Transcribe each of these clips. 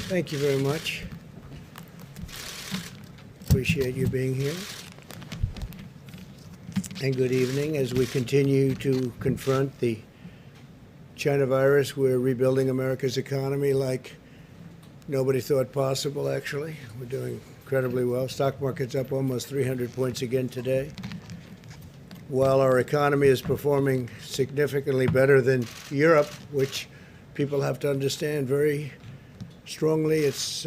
Thank you very much. Appreciate you being here. And good evening. As we continue to confront the China virus, we're rebuilding America's economy like nobody thought possible, actually. We're doing incredibly well. Stock market's up almost 300 points again today. While our economy is performing significantly better than Europe, which people have to understand very strongly, it's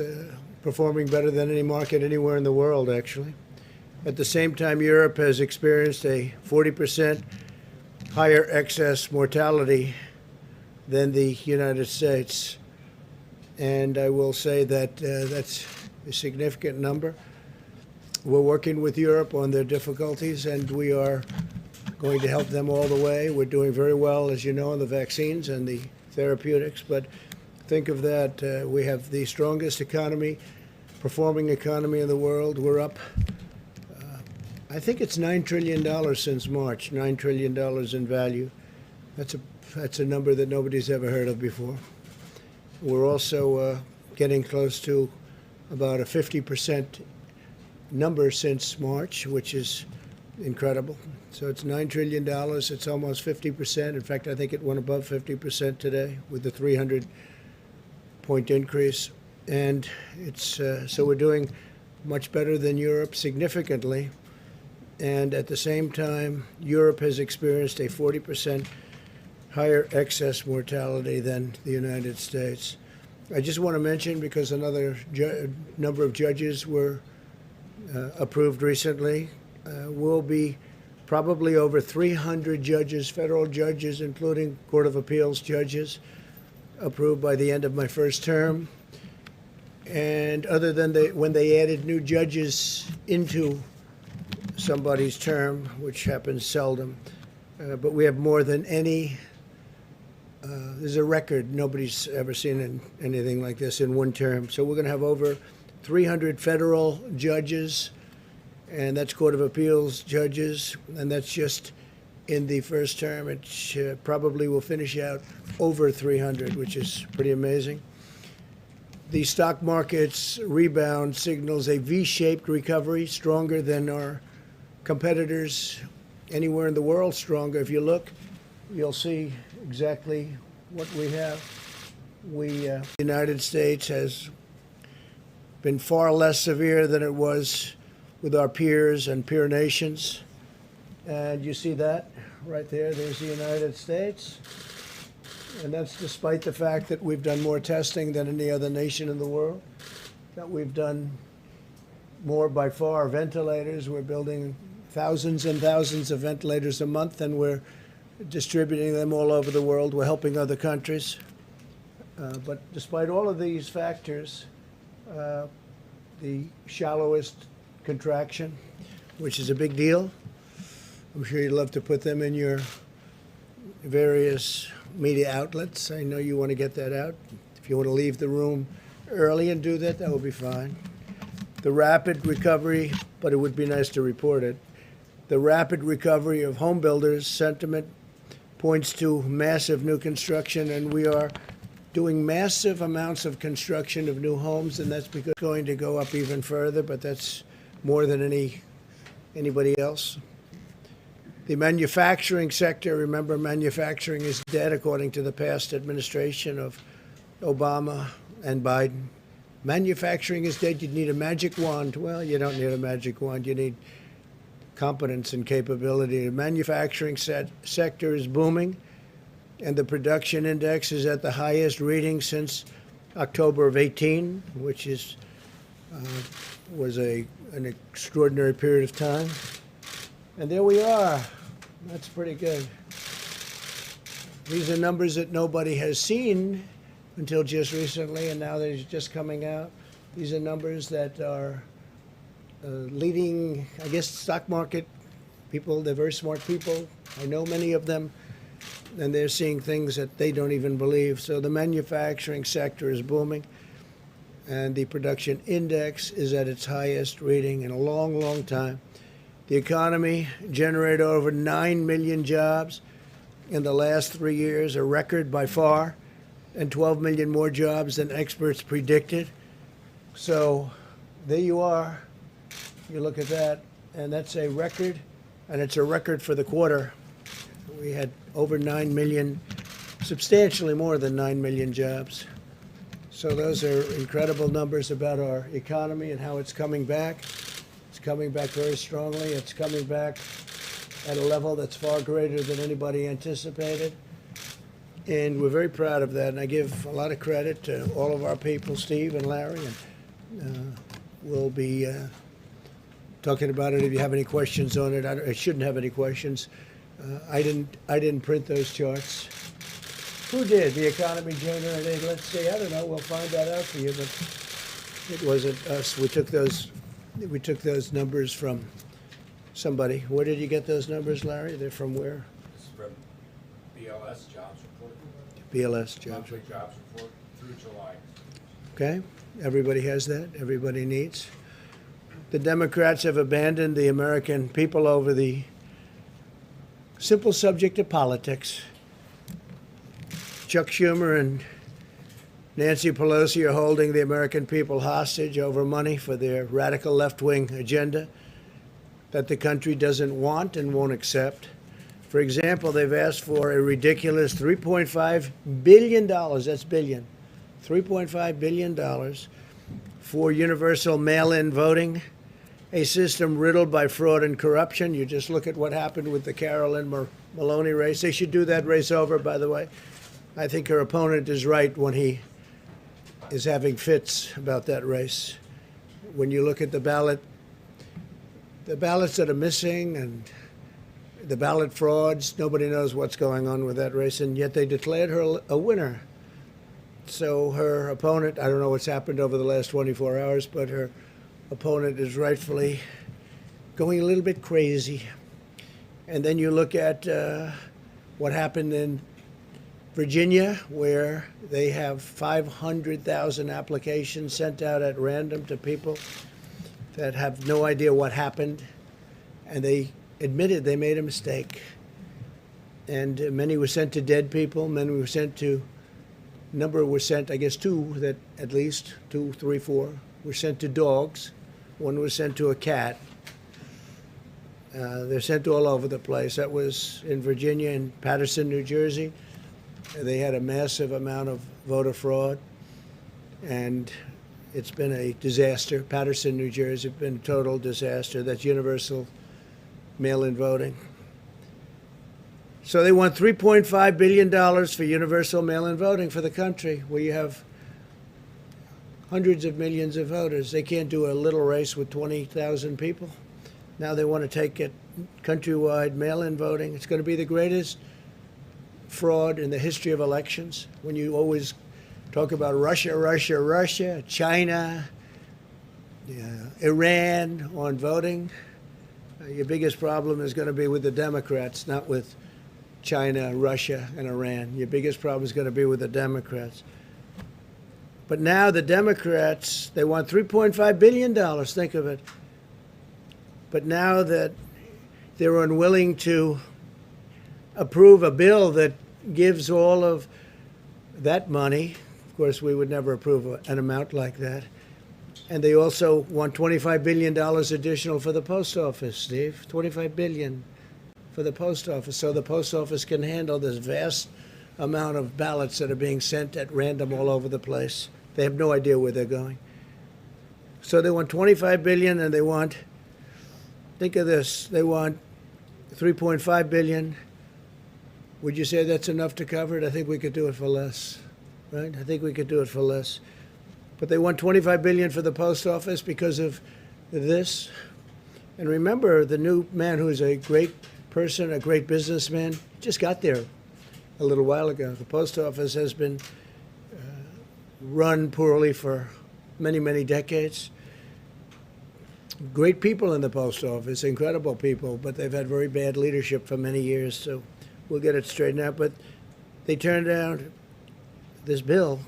performing better than any market anywhere in the world, actually. At the same time, Europe has experienced a 40% higher excess mortality than the United States. And I will say that that's a significant number. We're working with Europe on their difficulties, and we are going to help them all the way. We're doing very well, as you know, on the vaccines and the therapeutics. But think of that. We have the strongest economy, performing economy in the world. We're up, I think it's $9 trillion since March, $9 trillion in value. That's a number that nobody's ever heard of before. We're also getting close to about a 50% number since March, which is incredible. So it's $9 trillion. It's almost 50%. In fact, I think it went above 50% today with the 300-point increase. And it's so we're doing much better than Europe, significantly. And at the same time, Europe has experienced a 40% higher excess mortality than the United States. I just want to mention, because another number of judges were approved recently, will be probably over 300 judges, federal judges, including Court of Appeals judges, approved by the end of my first term. And other than when they added new judges into somebody's term, which happens seldom, but we have more than any. There's a record. Nobody's ever seen anything like this in one term. So we're going to have over 300 federal judges, and that's Court of Appeals judges, and that's just in the first term. It probably will finish out over 300, which is pretty amazing. The stock market's rebound signals a V-shaped recovery, stronger than our competitors anywhere in the world, stronger. If you look, you'll see exactly what we have. The United States has been far less severe than it was with our peers and peer nations. And you see that right there. There's the United States. And that's despite the fact that we've done more testing than any other nation in the world, that we've done more by far ventilators. We're building thousands and thousands of ventilators a month, and we're distributing them all over the world. We're helping other countries. But despite all of these factors, the shallowest contraction, which is a big deal. I'm sure you'd love to put them in your various media outlets. I know you want to get that out. If you want to leave the room early and do that, that would be fine. The rapid recovery, but it would be nice to report it. The rapid recovery of home builders sentiment points to massive new construction, and we are doing massive amounts of construction of new homes, and that's because it's going to go up even further, but that's more than anybody else. The manufacturing sector, remember, manufacturing is dead according to the past administration of Obama and Biden. Manufacturing is dead. You need a magic wand. Well, you don't need a magic wand. You need competence and capability. The manufacturing sector is booming, and the production index is at the highest reading since October of 18, which was an extraordinary period of time. And there we are. That's pretty good. These are numbers that nobody has seen until just recently, and now they're just coming out. These are numbers that are leading, I guess, stock market people. They're very smart people. I know many of them, and they're seeing things that they don't even believe. So the manufacturing sector is booming, and the production index is at its highest reading in a long, long time. The economy generated over 9 million jobs in the last 3 years, a record by far. and 12 million more jobs than experts predicted. So there you are. You look at that, and that's a record, and it's a record for the quarter. We had over 9 million, substantially more than 9 million jobs. So those are incredible numbers about our economy and how it's coming back. It's coming back very strongly. It's coming back at a level that's far greater than anybody anticipated. And we're very proud of that. And I give a lot of credit to all of our people, Steve and Larry. And we'll be talking about it if you have any questions on it. I shouldn't have any questions. I didn't print those charts. Who did? The economy generator? Let's see. I don't know. We'll find that out for you. But it wasn't us. We took those numbers from somebody. Where did you get those numbers, Larry? They're from where? It's from BLS Jobs Report. BLS Jobs Monthly Report. Jobs Report through July. Okay. Everybody has that. Everybody needs. The Democrats have abandoned the American people over the simple subject of politics. Chuck Schumer and Nancy Pelosi are holding the American people hostage over money for their radical left-wing agenda that the country doesn't want and won't accept. For example, they've asked for a ridiculous $3.5 billion, that's billion, $3.5 billion for universal mail-in voting, a system riddled by fraud and corruption. You just look at what happened with the Carolyn Maloney race. They should do that race over, by the way. I think her opponent is right when he is having fits about that race. When you look at the ballots that are missing and the ballot frauds, nobody knows what's going on with that race, and yet they declared her a winner. So her opponent, I don't know what's happened over the last 24 hours, but her opponent is rightfully going a little bit crazy. And then you look at what happened in Virginia, where they have 500,000 applications sent out at random to people that have no idea what happened, and they admitted they made a mistake. And many were sent to dead people, many were sent to, number were sent, I guess two, that at least, 2, 3, 4, were sent to dogs. One was sent to a cat. They're sent all over the place. That was in Virginia and Paterson, New Jersey. They had a massive amount of voter fraud, and it's been a disaster. Paterson, New Jersey, has been a total disaster. That's universal mail-in voting. So they want $3.5 billion for universal mail-in voting for the country, where you have hundreds of millions of voters. They can't do a little race with 20,000 people. Now they want to take it countrywide mail-in voting. It's going to be the greatest fraud in the history of elections. When you always talk about Russia, China, Iran on voting, your biggest problem is going to be with the Democrats, not with China, Russia, and Iran. Your biggest problem is going to be with the Democrats. But now the Democrats, they want $3.5 billion, think of it. But now that they're unwilling to approve a bill that gives all of that money, of course, we would never approve an amount like that. And they also want $25 billion additional for the post office, Steve. $25 billion for the post office, so the post office can handle this vast amount of ballots that are being sent at random all over the place. They have no idea where they're going. So they want $25 billion, and they want, think of this, they want $3.5 billion. Would you say that's enough to cover it? I think we could do it for less, right? I think we could do it for less. But they want $25 billion for the post office because of this. And remember, the new man who's a great person, a great businessman, just got there a little while ago. The post office has been run poorly for many, many decades. Great people in the post office, incredible people, but they've had very bad leadership for many years, so we'll get it straightened out. But they turned down this bill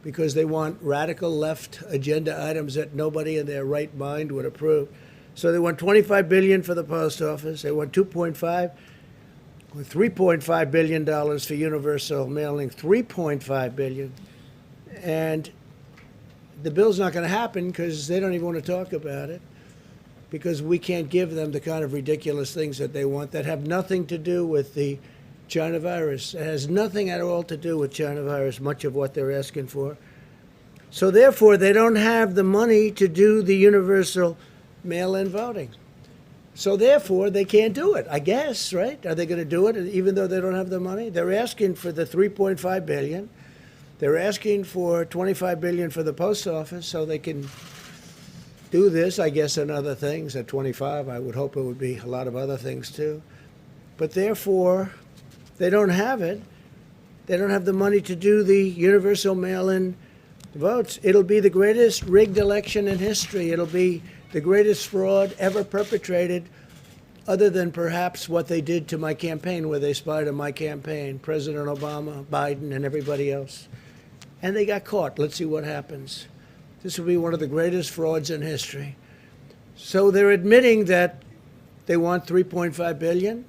because they want radical left agenda items that nobody in their right mind would approve. So they want $25 billion for the post office. They want $2.5 with $3.5 billion for universal mailing, $3.5 billion. And the bill's not going to happen because they don't even want to talk about it, because we can't give them the kind of ridiculous things that they want that have nothing to do with the China virus. It has nothing at all to do with China virus, much of what they're asking for. So therefore, they don't have the money to do the universal mail-in voting. So therefore, they can't do it, I guess, right? Are they going to do it even though they don't have the money? They're asking for the $3.5 billion. They're asking for $25 billion for the post office so they can do this, I guess, and other things. At 25, I would hope it would be a lot of other things too. But therefore, they don't have it. They don't have the money to do the universal mail-in votes. It'll be the greatest rigged election in history. It'll be the greatest fraud ever perpetrated, other than perhaps what they did to my campaign, where they spied on my campaign, President Obama, Biden, and everybody else. And they got caught. Let's see what happens. This will be one of the greatest frauds in history. So they're admitting that they want $3.5 billion,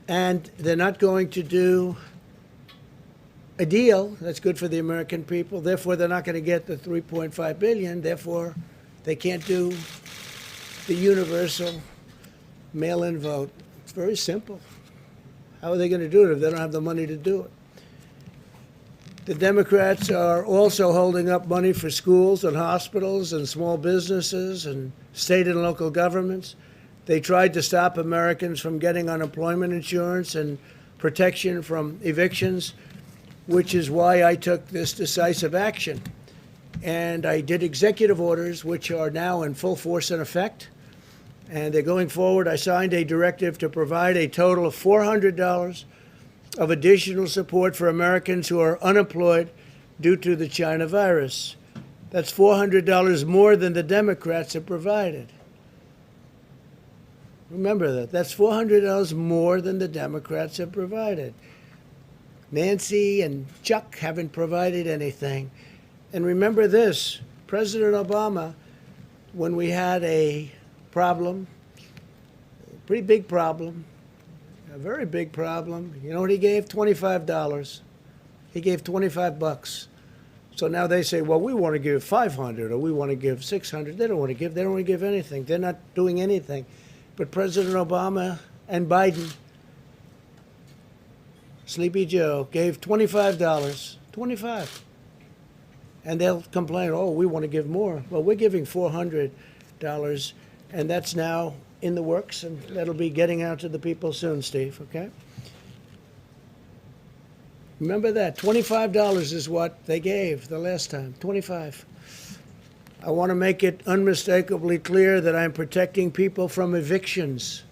and they're not going to do a deal that's good for the American people. Therefore, they're not going to get the $3.5 billion. Therefore, they can't do the universal mail-in vote. It's very simple. How are they going to do it if they don't have the money to do it? The Democrats are also holding up money for schools and hospitals and small businesses and state and local governments. They tried to stop Americans from getting unemployment insurance and protection from evictions, which is why I took this decisive action. And I did executive orders, which are now in full force and effect. And they're going forward. I signed a directive to provide a total of $400 of additional support for Americans who are unemployed due to the China virus. That's $400 more than the Democrats have provided. Remember that. That's $400 more than the Democrats have provided. Nancy and Chuck haven't provided anything. And remember this, President Obama, when we had a problem, a pretty big problem, a very big problem, you know what he gave? $25. He gave $25. So now they say, well, we want to give 500 or we want to give 600. They don't want to give anything. They're not doing anything. But President Obama and Biden, Sleepy Joe, gave $25. 25. And they'll complain, oh, we want to give more. Well, we're giving $400, and that's now in the works, and that'll be getting out to the people soon, Steve, okay? Remember that. $25 is what they gave the last time. 25. I want to make it unmistakably clear that I'm protecting people from evictions.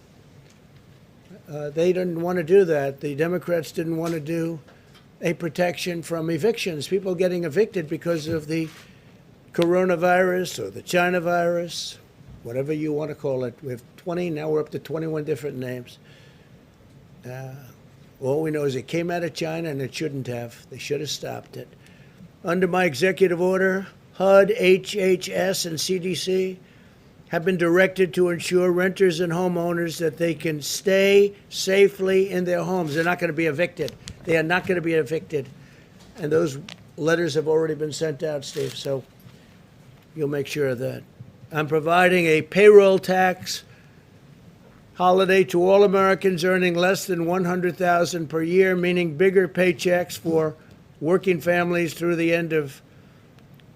They didn't want to do that. The Democrats didn't want to do a protection from evictions. People getting evicted because of the coronavirus or the China virus, whatever you want to call it. We have 20, now we're up to 21 different names. All we know is it came out of China and it shouldn't have. They should have stopped it. Under my executive order, HUD, HHS, and CDC have been directed to ensure renters and homeowners that they can stay safely in their homes. They're not going to be evicted. They are not going to be evicted. And those letters have already been sent out, Steve, so you'll make sure of that. I'm providing a payroll tax holiday to all Americans earning less than $100,000 per year, meaning bigger paychecks for working families through the end of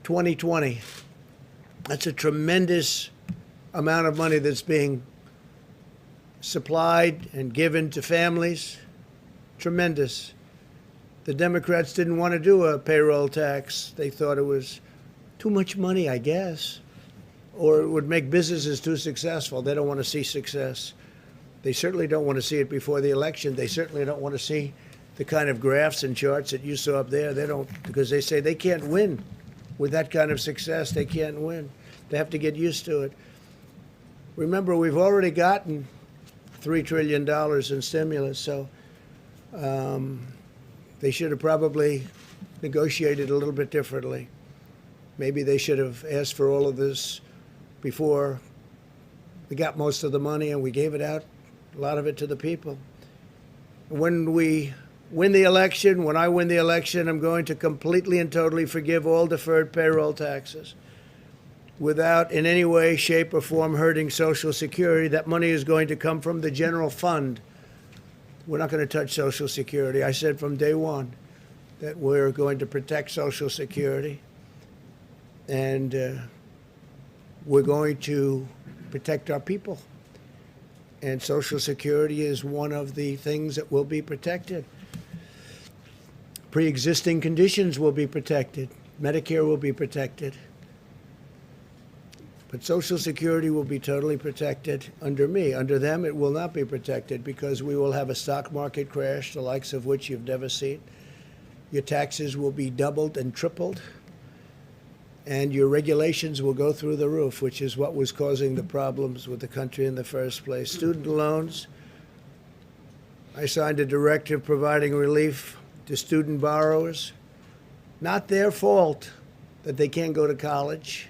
2020. That's a tremendous amount of money that's being supplied and given to families. Tremendous. The Democrats didn't want to do a payroll tax. They thought it was too much money, I guess, or it would make businesses too successful. They don't want to see success. They certainly don't want to see it before the election. They certainly don't want to see the kind of graphs and charts that you saw up there. They don't, because they say they can't win with that kind of success. They can't win. They have to get used to it. Remember, we've already gotten $3 trillion in stimulus, so they should have probably negotiated a little bit differently. Maybe they should have asked for all of this before we got most of the money and we gave it out, a lot of it to the people. When we win the election, when I win the election, I'm going to completely and totally forgive all deferred payroll taxes without in any way, shape, or form hurting Social Security. That money is going to come from the general fund. We're not going to touch Social Security. I said from day one that we're going to protect Social Security, and we're going to protect our people. And Social Security is one of the things that will be protected. Pre-existing conditions will be protected. Medicare will be protected. But Social Security will be totally protected under me. Under them, it will not be protected because we will have a stock market crash, the likes of which you've never seen. Your taxes will be doubled and tripled. And your regulations will go through the roof, which is what was causing the problems with the country in the first place. Student loans. I signed a directive providing relief to student borrowers. Not their fault that they can't go to college.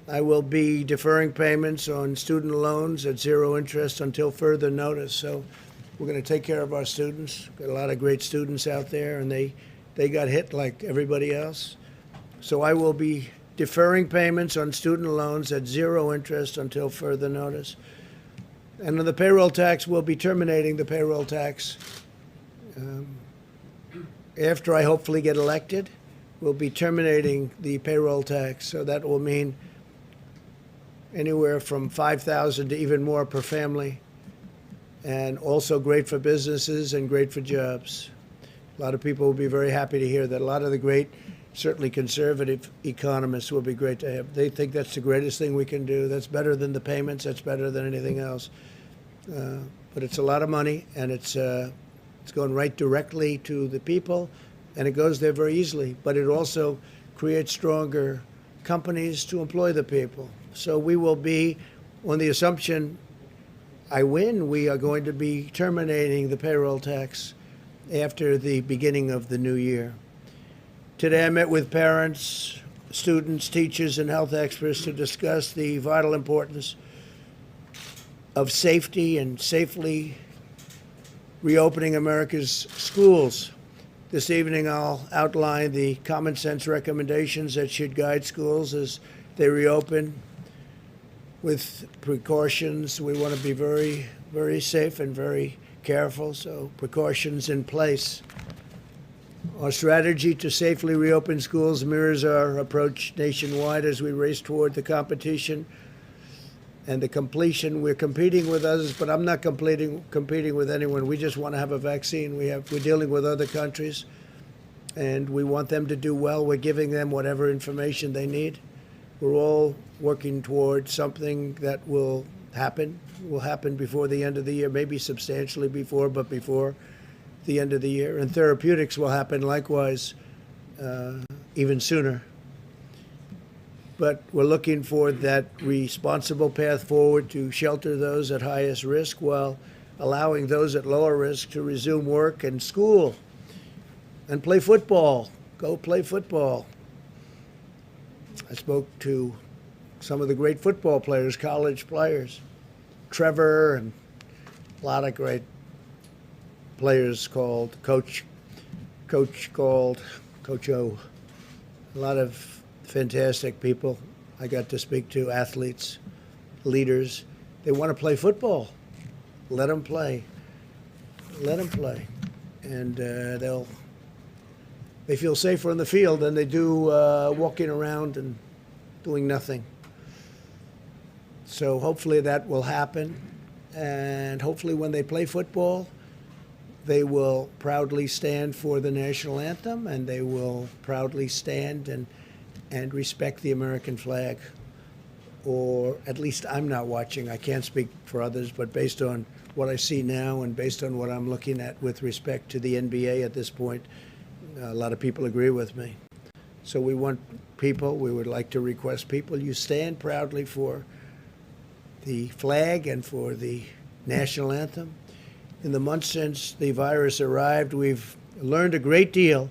I will be deferring payments on student loans at zero interest until further notice. So we're going to take care of our students. Got a lot of great students out there, and they got hit like everybody else. So I will be deferring payments on student loans at zero interest until further notice. And on the payroll tax, we'll be terminating the payroll tax. After I hopefully get elected, we'll be terminating the payroll tax. So that will mean anywhere from $5,000 to even more per family, and also great for businesses and great for jobs. A lot of people will be very happy to hear that. A lot of the great, certainly conservative economists will be great to have. They think that's the greatest thing we can do. That's better than the payments. That's better than anything else. But it's a lot of money, and it's going right directly to the people, and it goes there very easily. But it also creates stronger companies to employ the people. So we will be, on the assumption I win, we are going to be terminating the payroll tax after the beginning of the new year. Today I met with parents, students, teachers, and health experts to discuss the vital importance of safety and safely reopening America's schools. This evening I'll outline the common sense recommendations that should guide schools as they reopen. With precautions, we want to be very, very safe and very careful, so precautions in place. Our strategy to safely reopen schools mirrors our approach nationwide as we race toward the competition and the completion. We're competing with others, but I'm not competing with anyone. We just want to have a vaccine. We're dealing with other countries, and we want them to do well. We're giving them whatever information they need. We're all working toward something that will happen before the end of the year, maybe substantially before, but before the end of the year. And therapeutics will happen likewise even sooner. But we're looking for that responsible path forward to shelter those at highest risk while allowing those at lower risk to resume work and school and play football. Go play football. I spoke to some of the great football players, college players, Trevor, and a lot of great players called Coach called Coach O. A lot of fantastic people I got to speak to, athletes, leaders. They want to play football. Let them play. Let them play. And they feel safer on the field than they do walking around and doing nothing. So hopefully that will happen. And hopefully when they play football, they will proudly stand for the national anthem, and they will proudly stand and respect the American flag. Or at least I'm not watching. I can't speak for others, but based on what I see now and based on what I'm looking at with respect to the NBA at this point, a lot of people agree with me. So we want people, we would like to request people, you stand proudly for the flag and for the national anthem. In the months since the virus arrived, we've learned a great deal.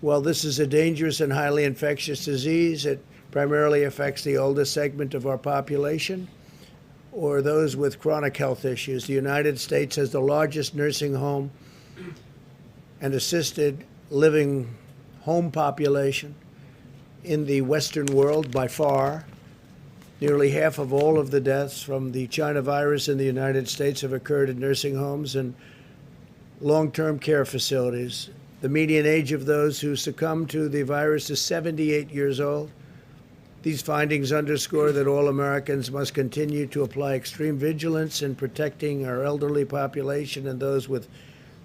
While this is a dangerous and highly infectious disease, it primarily affects the oldest segment of our population. or those with chronic health issues. The United States has the largest nursing home and assisted living home population in the Western world by far. Nearly half of all of the deaths from the China virus in the United States have occurred in nursing homes and long-term care facilities. The median age of those who succumbed to the virus is 78 years old. These findings underscore that all Americans must continue to apply extreme vigilance in protecting our elderly population and those with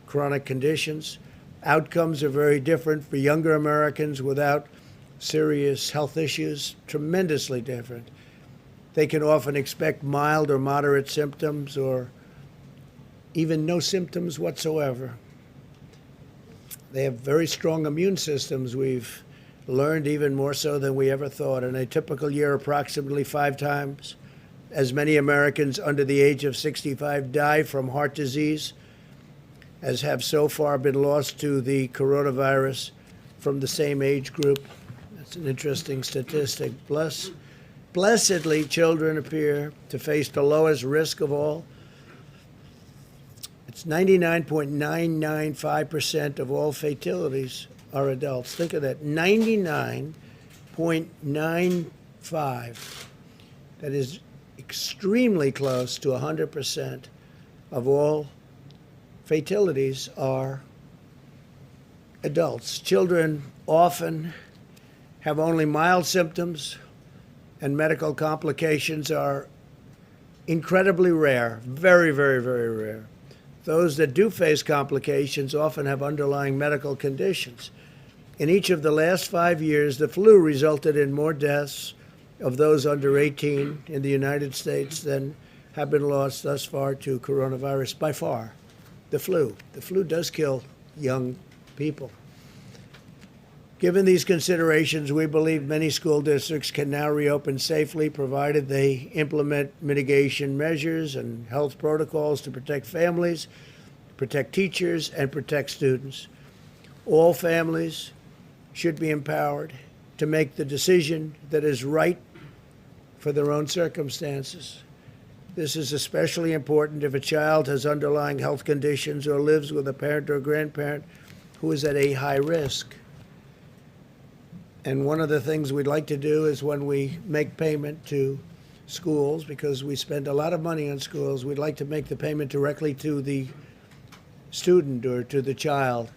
chronic conditions. Outcomes are very different for younger Americans without serious health issues, tremendously different. They can often expect mild or moderate symptoms or even no symptoms whatsoever. They have very strong immune systems. We've learned even more so than we ever thought. In a typical year, approximately 5 times as many Americans under the age of 65 die from heart disease as have so far been lost to the coronavirus from the same age group. That's an interesting statistic. Blessedly, children appear to face the lowest risk of all. It's 99.995% of all fatalities are adults. Think of that, 99.95. That is extremely close to 100% of all fatalities are adults. Children often have only mild symptoms, and medical complications are incredibly rare, very, very, very rare. Those that do face complications often have underlying medical conditions. In each of the last 5 years, the flu resulted in more deaths of those under 18 in the United States than have been lost thus far to coronavirus by far. The flu. The flu does kill young people. Given these considerations, we believe many school districts can now reopen safely, provided they implement mitigation measures and health protocols to protect families, protect teachers, and protect students. All families should be empowered to make the decision that is right for their own circumstances. This is especially important if a child has underlying health conditions or lives with a parent or grandparent who is at a high risk. And one of the things we'd like to do is when we make payment to schools, because we spend a lot of money on schools, we'd like to make the payment directly to the student or to the child.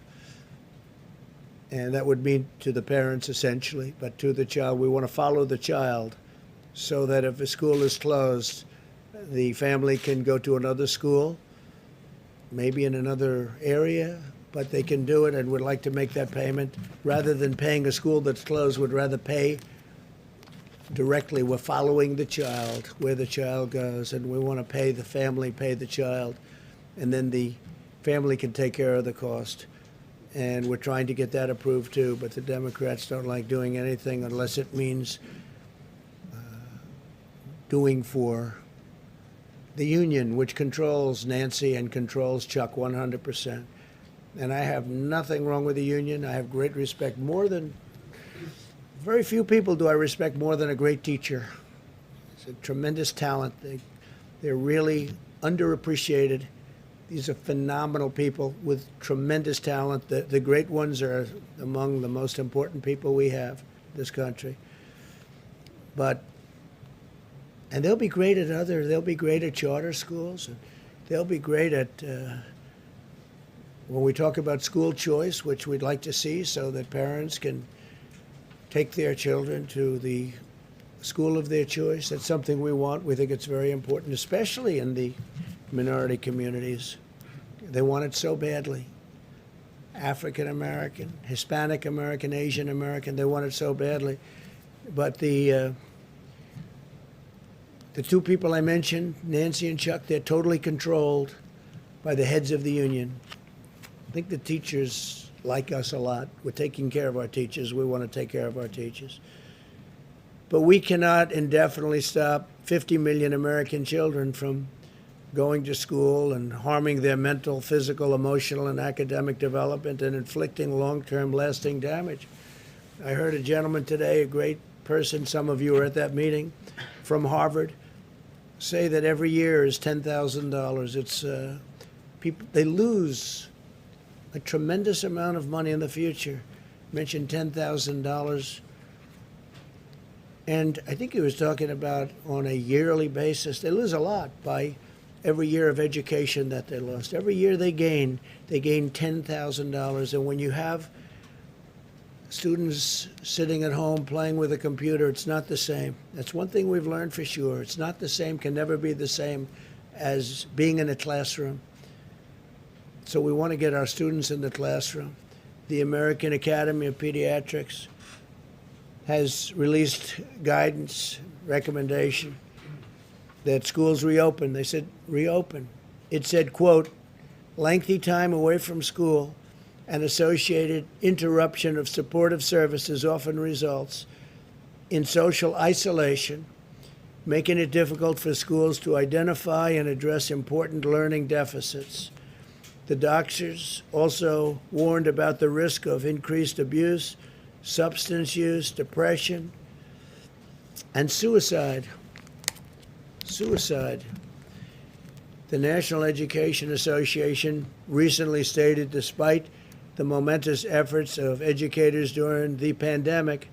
And that would mean to the parents essentially, but to the child. We want to follow the child so that if a school is closed, the family can go to another school, maybe in another area, but they can do it and would like to make that payment. Rather than paying a school that's closed, would rather pay directly. We're following the child, where the child goes, and we want to pay the family, pay the child, and then the family can take care of the cost. And we're trying to get that approved too, but the Democrats don't like doing anything unless it means doing for the union, which controls Nancy and controls Chuck 100%. And I have nothing wrong with the union. I have great respect, very few people do I respect more than a great teacher. It's a tremendous talent. They're really underappreciated. These are phenomenal people with tremendous talent. The great ones are among the most important people we have in this country. And they'll be great at they'll be great at charter schools, and they'll be great at when we talk about school choice, which we'd like to see so that parents can take their children to the school of their choice. That's something we want. We think it's very important, especially in the minority communities. They want it so badly. African American, Hispanic American, Asian American, they want it so badly. But the two people I mentioned, Nancy and Chuck, they're totally controlled by the heads of the union. I think the teachers like us a lot. We're taking care of our teachers. We want to take care of our teachers. But we cannot indefinitely stop 50 million American children from going to school and harming their mental, physical, emotional, and academic development and inflicting long-term lasting damage. I heard a gentleman today, a great person, some of you were at that meeting, from Harvard, say that every year is $10,000. It's people, they lose a tremendous amount of money in the future. Mentioned $10,000. And I think he was talking about on a yearly basis. They lose a lot by every year of education that they lost. Every year they gain $10,000. And when you have students sitting at home playing with a computer, it's not the same. That's one thing we've learned for sure. It's not the same, can never be the same as being in a classroom. So we want to get our students in the classroom. The American Academy of Pediatrics has released guidance, recommendation that schools reopen. They said reopen. It said, quote, lengthy time away from school and associated interruption of supportive services often results in social isolation, making it difficult for schools to identify and address important learning deficits. The doctors also warned about the risk of increased abuse, substance use, depression, and suicide. Suicide. The National Education Association recently stated, despite the momentous efforts of educators during the pandemic,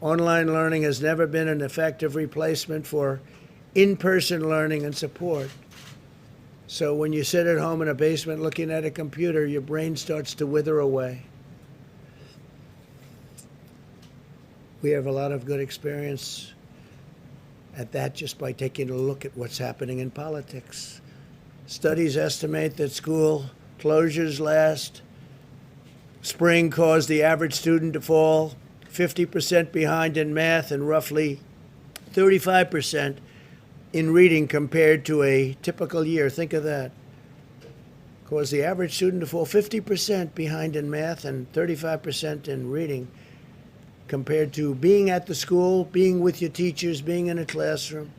online learning has never been an effective replacement for in-person learning and support. So when you sit at home in a basement looking at a computer, your brain starts to wither away. We have a lot of good experience at that just by taking a look at what's happening in politics. Studies estimate that school closures last spring caused the average student to fall 50% behind in math and roughly 35% in reading compared to a typical year. Think of that. Caused the average student to fall 50% behind in math and 35% in reading compared to being at the school, being with your teachers, being in a classroom.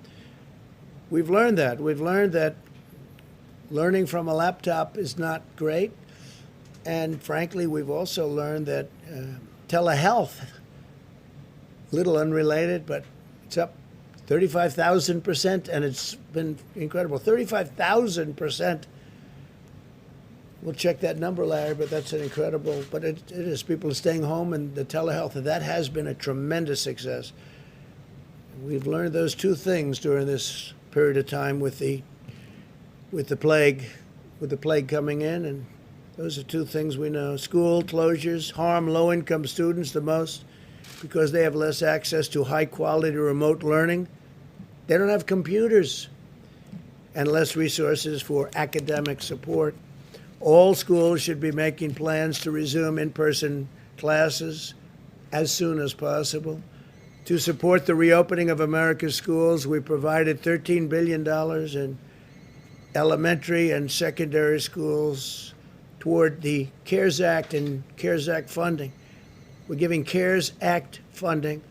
We've learned that. We've learned that learning from a laptop is not great. And frankly, we've also learned that telehealth, little unrelated, but it's up 35,000%, and it's been incredible. 35,000%. We'll check that number, Larry, but that's an incredible, but it is. People are staying home, and the telehealth, and that has been a tremendous success. We've learned those two things during this period of time with the plague coming in, and those are two things we know. School closures harm low-income students the most because they have less access to high-quality remote learning. They don't have computers and less resources for academic support. All schools should be making plans to resume in-person classes as soon as possible. To support the reopening of America's schools, we provided $13 billion in elementary and secondary schools toward the CARES Act and CARES Act funding. We're giving CARES Act funding,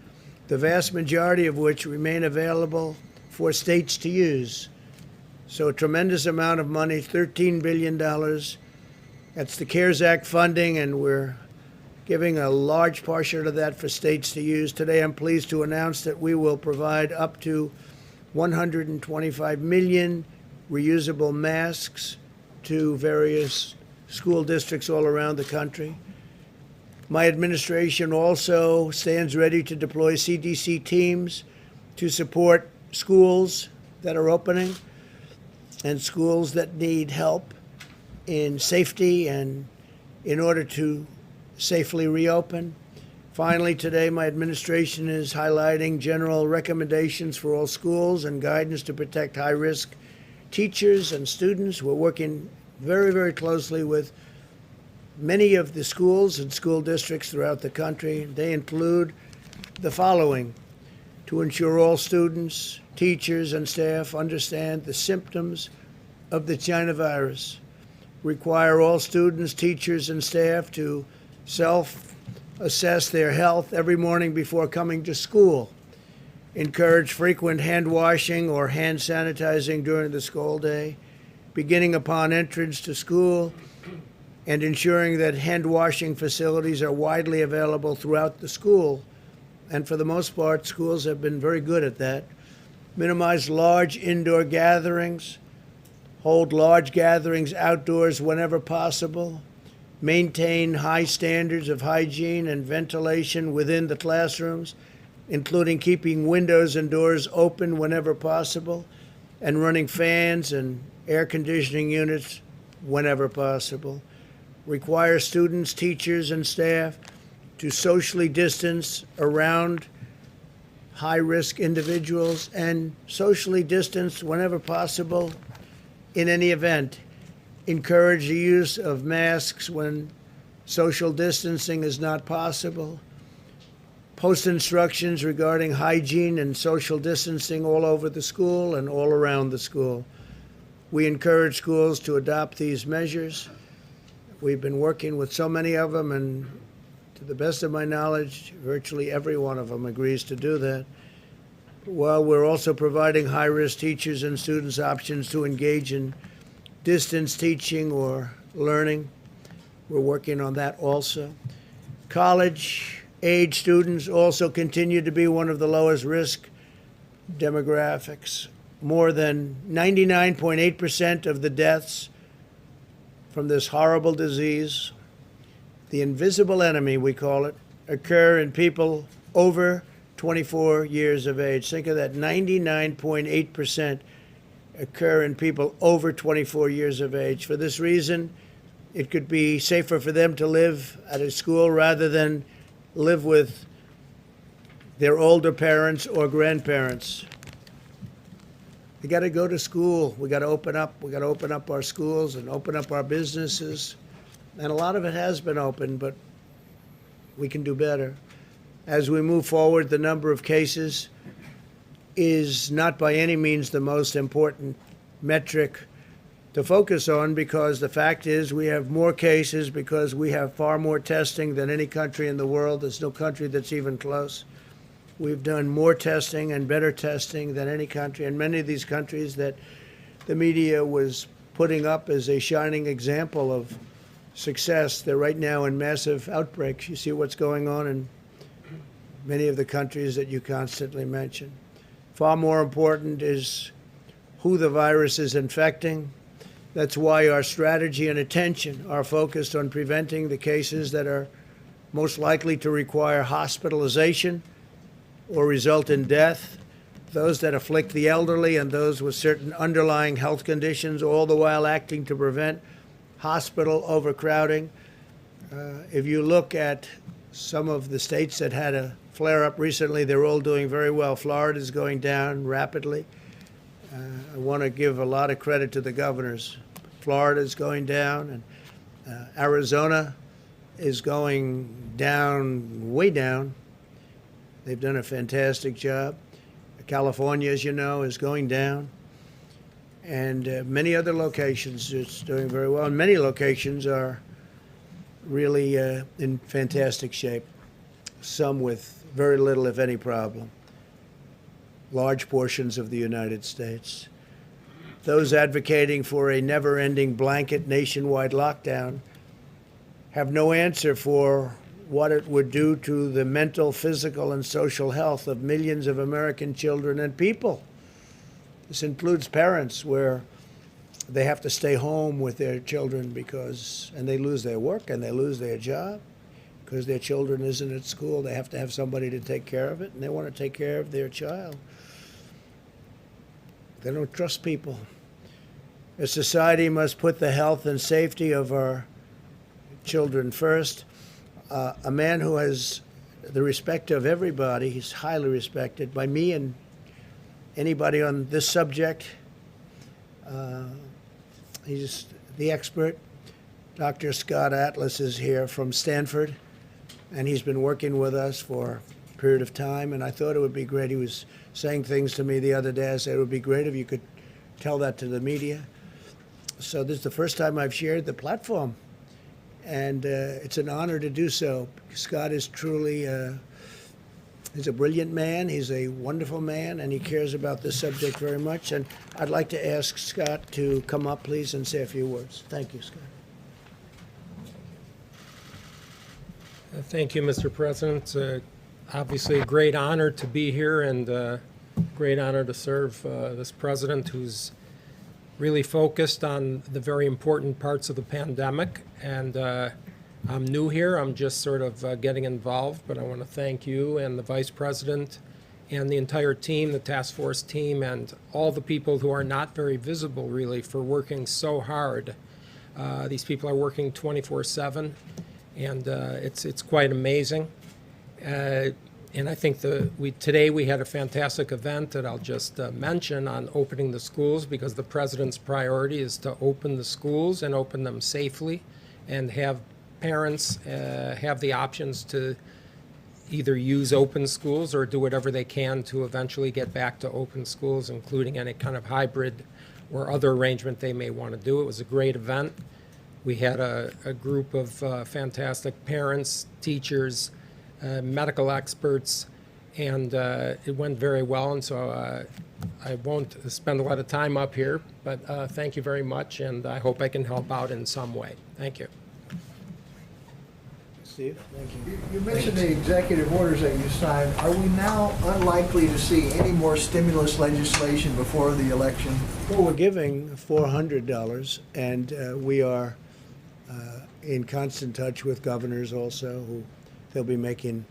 the vast majority of which remain available for states to use. So a tremendous amount of money, $13 billion. That's the CARES Act funding, and we're giving a large portion of that for states to use. Today, I'm pleased to announce that we will provide up to 125 million reusable masks to various school districts all around the country. My administration also stands ready to deploy CDC teams to support schools that are opening and schools that need help in safety and in order to safely reopen. Finally, today, my administration is highlighting general recommendations for all schools and guidance to protect high-risk teachers and students. We're working very, very closely with many of the schools and school districts throughout the country. They include the following: to ensure all students, teachers, and staff understand the symptoms of the China virus, require all students, teachers, and staff to self-assess their health every morning before coming to school, encourage frequent hand washing or hand sanitizing during the school day, beginning upon entrance to school, and ensuring that hand washing facilities are widely available throughout the school. And for the most part, schools have been very good at that. minimize large indoor gatherings, hold large gatherings outdoors whenever possible, maintain high standards of hygiene and ventilation within the classrooms, including keeping windows and doors open whenever possible, and running fans and air conditioning units whenever possible. Require students, teachers, and staff to socially distance around high-risk individuals and socially distance whenever possible in any event. Encourage the use of masks when social distancing is not possible. Post instructions regarding hygiene and social distancing all over the school and all around the school. We encourage schools to adopt these measures. We've been working with so many of them, and to the best of my knowledge, virtually every one of them agrees to do that. While we're also providing high-risk teachers and students options to engage in distance teaching or learning, we're working on that also. College-age students also continue to be one of the lowest risk demographics. More than 99.8% of the deaths from this horrible disease, the invisible enemy, we call it, occur in people over 24 years of age. Think of that, 99.8% occur in people over 24 years of age. For this reason, it could be safer for them to live at a school rather than live with their older parents or grandparents. We got to go to school. We got to open up. We got to open up our schools and open up our businesses. And a lot of it has been open, but we can do better. As we move forward, the number of cases is not by any means the most important metric to focus on, because the fact is we have more cases because we have far more testing than any country in the world. There's no country that's even close. We've done more testing and better testing than any country, and many of these countries that the media was putting up as a shining example of success, they're right now in massive outbreaks. You see what's going on in many of the countries that you constantly mention. Far more important is who the virus is infecting. That's why our strategy and attention are focused on preventing the cases that are most likely to require hospitalization or result in death, those that afflict the elderly and those with certain underlying health conditions, all the while acting to prevent hospital overcrowding. If you look at some of the states that had a flare-up recently, they're all doing very well. Florida is going down rapidly. I want to give a lot of credit to the governors. Florida is going down, and Arizona is going down, way down. They've done a fantastic job. California, as you know, is going down. And many other locations, it's doing very well. And many locations are really in fantastic shape, some with very little, if any, problem. Large portions of the United States. Those advocating for a never-ending blanket nationwide lockdown have no answer for what it would do to the mental, physical, and social health of millions of American children and people. This includes parents where they have to stay home with their children and they lose their work and they lose their job because their children isn't at school. They have to have somebody to take care of it, and they want to take care of their child. They don't trust people. A society must put the health and safety of our children first. A man who has the respect of everybody, he's highly respected by me and anybody on this subject. He's the expert. Dr. Scott Atlas is here from Stanford, and he's been working with us for a period of time, and I thought it would be great. He was saying things to me the other day. I said it would be great if you could tell that to the media. So this is the first time I've shared the platform, and it's an honor to do so. Scott is truly, he's a brilliant man, he's a wonderful man, and he cares about this subject very much. And I'd like to ask Scott to come up, please, and say a few words. Thank you, Scott. Thank you, Mr. President. It's obviously a great honor to be here and great honor to serve this president who's really focused on the very important parts of the pandemic. And I'm new here. I'm just sort of getting involved, but I want to thank you and the vice president and the entire team, the task force team, and all the people who are not very visible, really, for working so hard. These people are working 24/7, and it's quite amazing. And I think today we had a fantastic event that I'll just mention on opening the schools, because the president's priority is to open the schools and open them safely and have parents have the options to either use open schools or do whatever they can to eventually get back to open schools, including any kind of hybrid or other arrangement they may want to do. It was a great event. We had a group of fantastic parents, teachers, medical experts, and it went very well. And so I won't spend a lot of time up here, but thank you very much, and I hope I can help out in some way. Thank you. Steve, thank you. You mentioned the executive orders that you signed. Are we now unlikely to see any more stimulus legislation before the election? Well, we're giving $400, and we are in constant touch with governors also, who they'll be making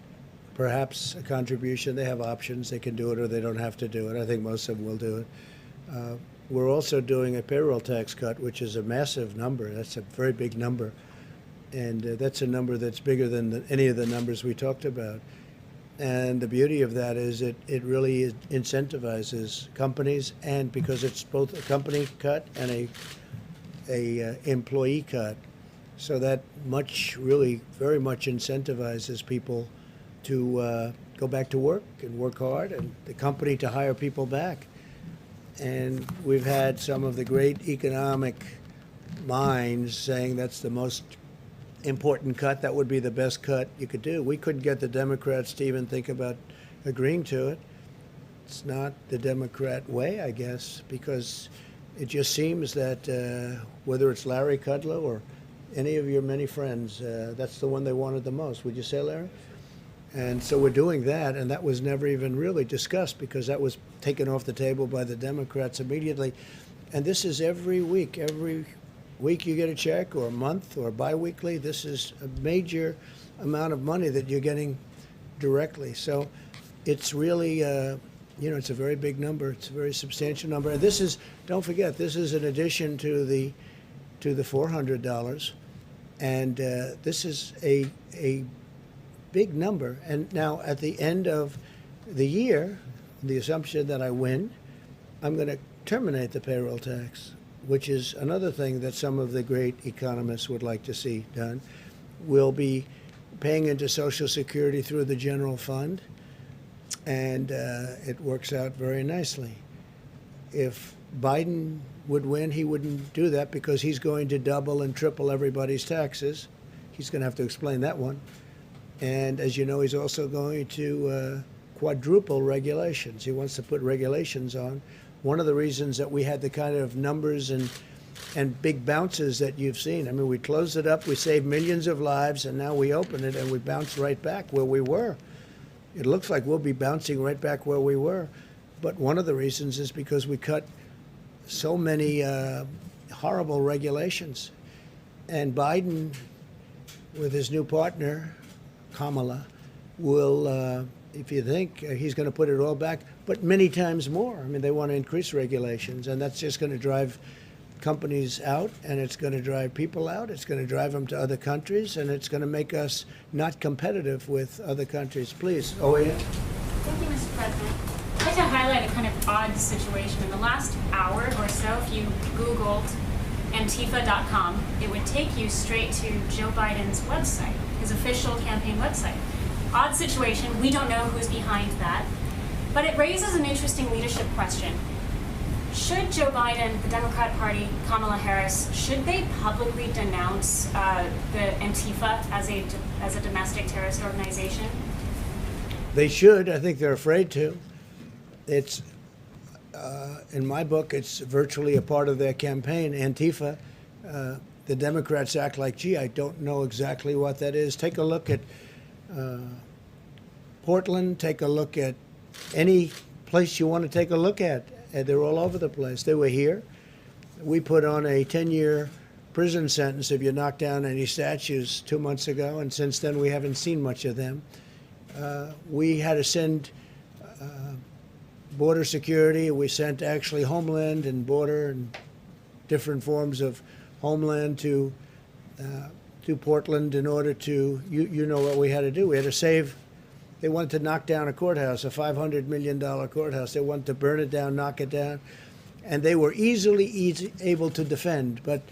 perhaps a contribution. They have options. They can do it or they don't have to do it. I think most of them will do it. We're also doing a payroll tax cut, which is a massive number. That's a very big number. And that's a number that's bigger than any of the numbers we talked about. And the beauty of that is it really incentivizes companies, and because it's both a company cut and a employee cut, so that really very much incentivizes people to go back to work and work hard, and the company to hire people back. And we've had some of the great economic minds saying that's the most important cut. That would be the best cut you could do. We couldn't get the Democrats to even think about agreeing to it. It's not the Democrat way, I guess, because it just seems that whether it's Larry Kudlow or any of your many friends, that's the one they wanted the most. Would you say, Larry? And so we're doing that, and that was never even really discussed because that was taken off the table by the Democrats immediately. And this is every week. Every week you get a check, or a month, or biweekly. This is a major amount of money that you're getting directly. So it's really, it's a very big number. It's a very substantial number. And this is, don't forget, this is in addition to the $400, and this is a big number. And now at the end of the year, the assumption that I win, I'm going to terminate the payroll tax, which is another thing that some of the great economists would like to see done. We'll be paying into Social Security through the general fund, and it works out very nicely. If Biden would win, he wouldn't do that because he's going to double and triple everybody's taxes. He's going to have to explain that one. And as you know, he's also going to quadruple regulations. He wants to put regulations on. One of the reasons that we had the kind of numbers and big bounces that you've seen. I mean, we closed it up, we saved millions of lives, and now we open it and we bounce right back where we were. It looks like we'll be bouncing right back where we were. But one of the reasons is because we cut so many horrible regulations. And Biden, with his new partner, Kamala, will, if you think he's going to put it all back, but many times more. I mean, they want to increase regulations, and that's just going to drive companies out, and it's going to drive people out. It's going to drive them to other countries, and it's going to make us not competitive with other countries. Please, Oya. Thank you, Mr. President. I'd like to highlight a kind of odd situation. In the last hour or so, if you Googled Antifa.com, it would take you straight to Joe Biden's website, his official campaign website. Odd situation. We don't know who's behind that. But it raises an interesting leadership question. Should Joe Biden, the Democrat Party, Kamala Harris, should they publicly denounce the Antifa as a domestic terrorist organization? They should. I think they're afraid to. It's, in my book, it's virtually a part of their campaign, Antifa. The Democrats act like, gee, I don't know exactly what that is. Take a look at Portland. Take a look at any place you want to take a look at. And they're all over the place. They were here. We put on a 10-year prison sentence if you knock down any statues 2 months ago, and since then we haven't seen much of them. We had to send border security. We sent actually Homeland and border and different forms of Homeland to Portland in order to, you know what we had to do. We had to save. They wanted to knock down a courthouse, a $500 million courthouse. They wanted to burn it down, knock it down. And they were easily able to defend. But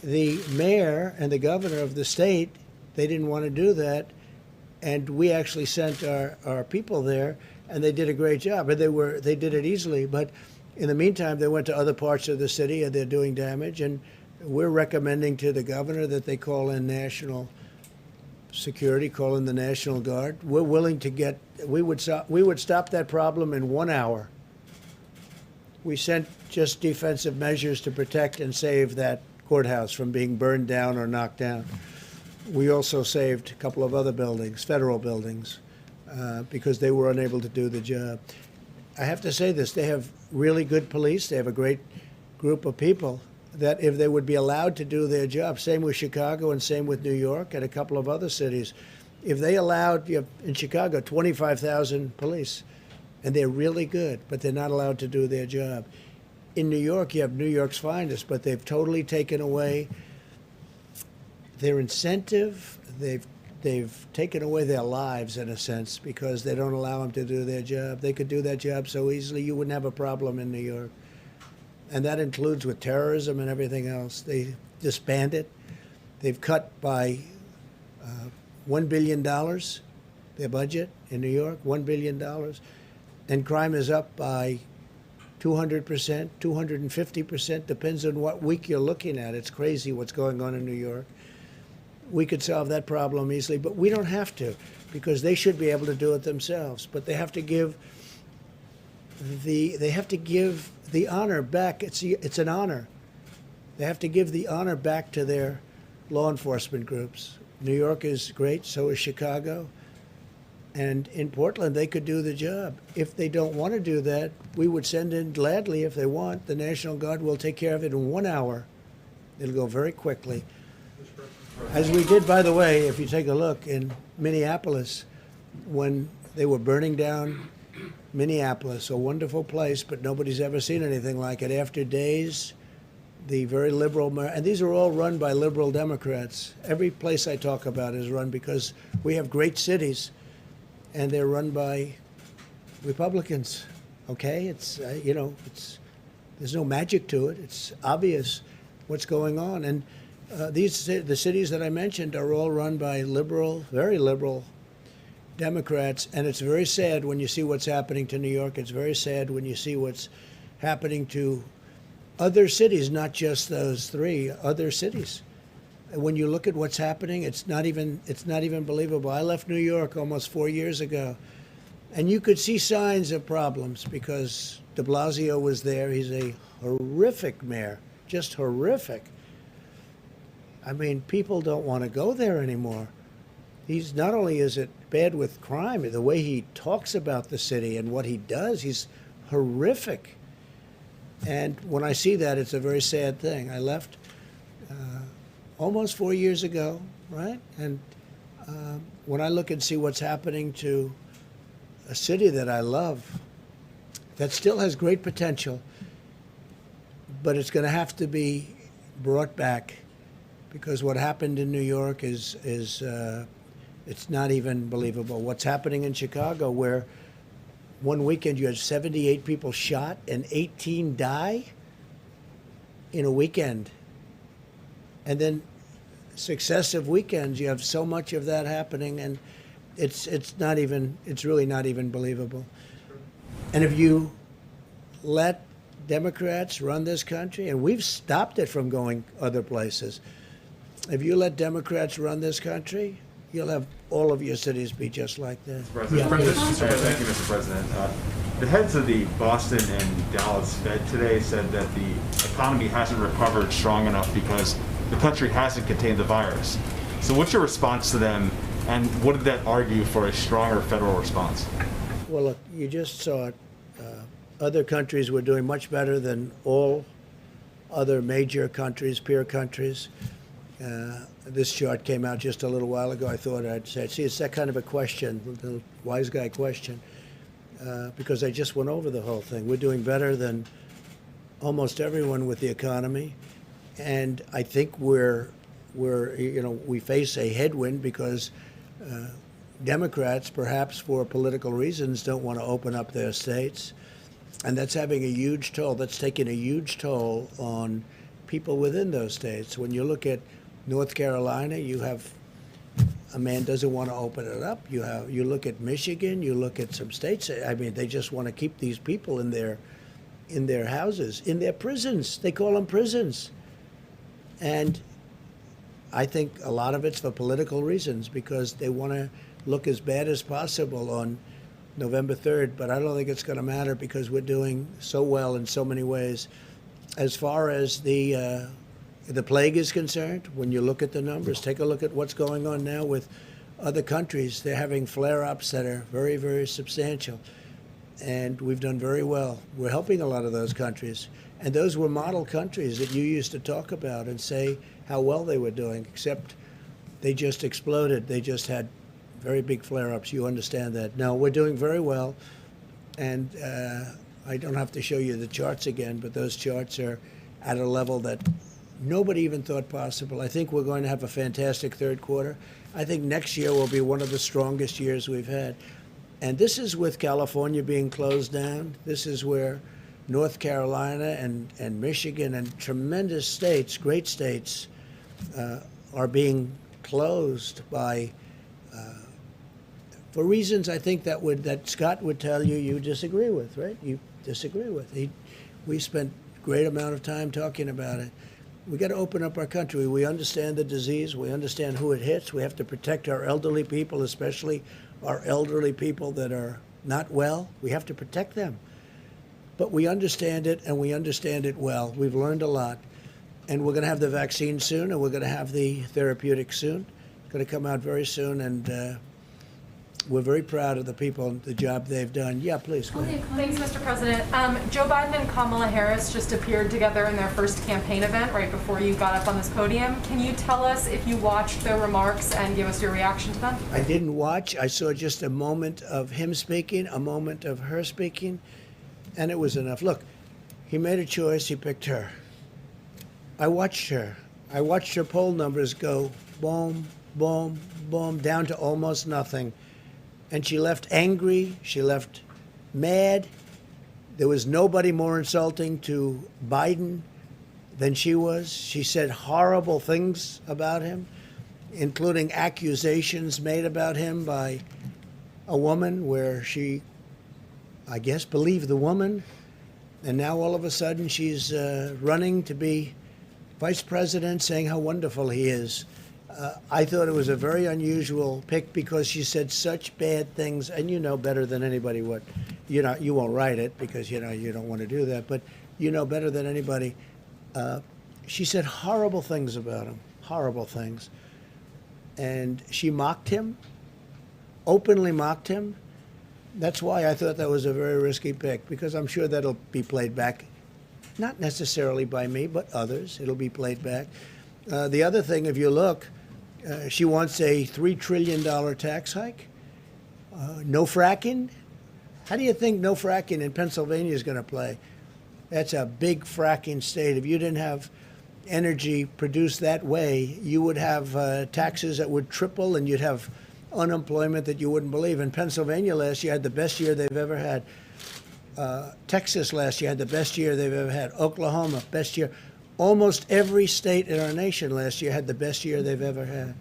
the mayor and the governor of the state, they didn't want to do that. And we actually sent our people there, and they did a great job. And they did it easily. But in the meantime, they went to other parts of the city, and they're doing damage. And we're recommending to the governor that they call in national security, call in the National Guard. We're willing to get, we would stop that problem in 1 hour. We sent just defensive measures to protect and save that courthouse from being burned down or knocked down. We also saved a couple of other buildings, federal buildings, because they were unable to do the job. I have to say this, they have really good police. They have a great group of people that if they would be allowed to do their job, same with Chicago and same with New York and a couple of other cities, if they allowed, you have, in Chicago, 25,000 police, and they're really good, but they're not allowed to do their job. In New York, you have New York's finest, but they've totally taken away their incentive. They've taken away their lives, in a sense, because they don't allow them to do their job. They could do that job so easily, you wouldn't have a problem in New York. And that includes with terrorism and everything else. They disband it. They've cut by $1 billion their budget in New York, $1 billion. And crime is up by 200%, 250%, depends on what week you're looking at. It's crazy what's going on in New York. We could solve that problem easily, but we don't have to, because they should be able to do it themselves. But they have to give the honor back. It's an honor. They have to give the honor back to their law enforcement groups. New York is great, so is Chicago. And in Portland, they could do the job. If they don't want to do that, we would send in gladly if they want. The National Guard will take care of it in 1 hour. It'll go very quickly. As we did, by the way, if you take a look in Minneapolis, when they were burning down Minneapolis, a wonderful place, but nobody's ever seen anything like it. After days, the very liberal, and these are all run by liberal Democrats. Every place I talk about is run because we have great cities, and they're run by Republicans. Okay, it's there's no magic to it. It's obvious what's going on, and the cities that I mentioned are all run by liberal, very liberal Democrats, and it's very sad when you see what's happening to New York. It's very sad when you see what's happening to other cities, not just those three, other cities. When you look at what's happening, it's not even believable. I left New York almost 4 years ago, and you could see signs of problems because de Blasio was there. He's a horrific mayor, just horrific. I mean, people don't want to go there anymore. He's not only is it bad with crime, the way he talks about the city and what he does, he's horrific. And when I see that, it's a very sad thing. I left almost 4 years ago, right? And when I look and see what's happening to a city that I love, that still has great potential, but it's going to have to be brought back, because what happened in New York is it's not even believable. What's happening in Chicago, where one weekend you had 78 people shot and 18 die in a weekend. And then successive weekends, you have so much of that happening, and it's really not even believable. And if you let Democrats run this country, and we've stopped it from going other places, if you let Democrats run this country, you'll have all of your cities be just like that. Thank you, Mr. President. The heads of the Boston and Dallas Fed today said that the economy hasn't recovered strong enough because the country hasn't contained the virus. So what's your response to them, and what did that argue for a stronger federal response? Well, look, you just saw it Other countries were doing much better than all other major countries, peer countries. This chart came out just a little while ago. I thought I'd say, see, it's that kind of a question, the wise guy question, because I just went over the whole thing. We're doing better than almost everyone with the economy, and I think we face a headwind because Democrats, perhaps for political reasons, don't want to open up their states. And that's having a huge toll. That's taking a huge toll on people within those states. When you look at North Carolina, you have a man doesn't want to open it up. You look at Michigan, you look at some states. I mean, they just want to keep these people in their houses, in their prisons. They call them prisons. And I think a lot of it's for political reasons because they want to look as bad as possible on November 3rd, but I don't think it's going to matter because we're doing so well in so many ways. As far as the plague is concerned, when you look at the numbers, take a look at what's going on now with other countries. They're having flare-ups that are very, very substantial, and we've done very well. We're helping a lot of those countries, and those were model countries that you used to talk about and say how well they were doing, except they just exploded. They just had very big flare-ups. You understand that. No, we're doing very well, and I don't have to show you the charts again, but those charts are at a level that nobody even thought possible. I think we're going to have a fantastic third quarter. I think next year will be one of the strongest years we've had. And this is with California being closed down. This is where North Carolina and Michigan and tremendous states, great states, are being closed by for reasons I think that Scott would tell you you disagree with, right? You disagree with. We spent a great amount of time talking about it. We got to open up our country. We understand the disease. We understand who it hits. We have to protect our elderly people, especially our elderly people that are not well. We have to protect them. But we understand it, and we understand it well. We've learned a lot. And we're going to have the vaccine soon, and we're going to have the therapeutic soon. It's going to come out very soon, and we're very proud of the people and the job they've done. Yeah, please, go ahead. Thanks, Mr. President. Joe Biden and Kamala Harris just appeared together in their first campaign event right before you got up on this podium. Can you tell us if you watched their remarks and give us your reaction to them? I didn't watch. I saw just a moment of him speaking, a moment of her speaking, and it was enough. Look, he made a choice. He picked her. I watched her. I watched her poll numbers go boom, boom, boom, down to almost nothing. And she left angry. She left mad. There was nobody more insulting to Biden than she was. She said horrible things about him, including accusations made about him by a woman where she, I guess, believed the woman. And now all of a sudden she's running to be vice president, saying how wonderful he is. I thought it was a very unusual pick because she said such bad things, and you know better than anybody what, you won't write it because you don't want to do that, but you know better than anybody. She said horrible things about him, horrible things, and she mocked him, openly mocked him. That's why I thought that was a very risky pick, because I'm sure that'll be played back, not necessarily by me, but others. It'll be played back. The other thing, if you look, she wants a $3 trillion tax hike. No fracking. How do you think no fracking in Pennsylvania is going to play? That's a big fracking state. If you didn't have energy produced that way, you would have taxes that would triple, and you'd have unemployment that you wouldn't believe. In Pennsylvania last year had the best year they've ever had. Texas last year had the best year they've ever had. Oklahoma, best year. Almost every state in our nation last year had the best year they've ever had.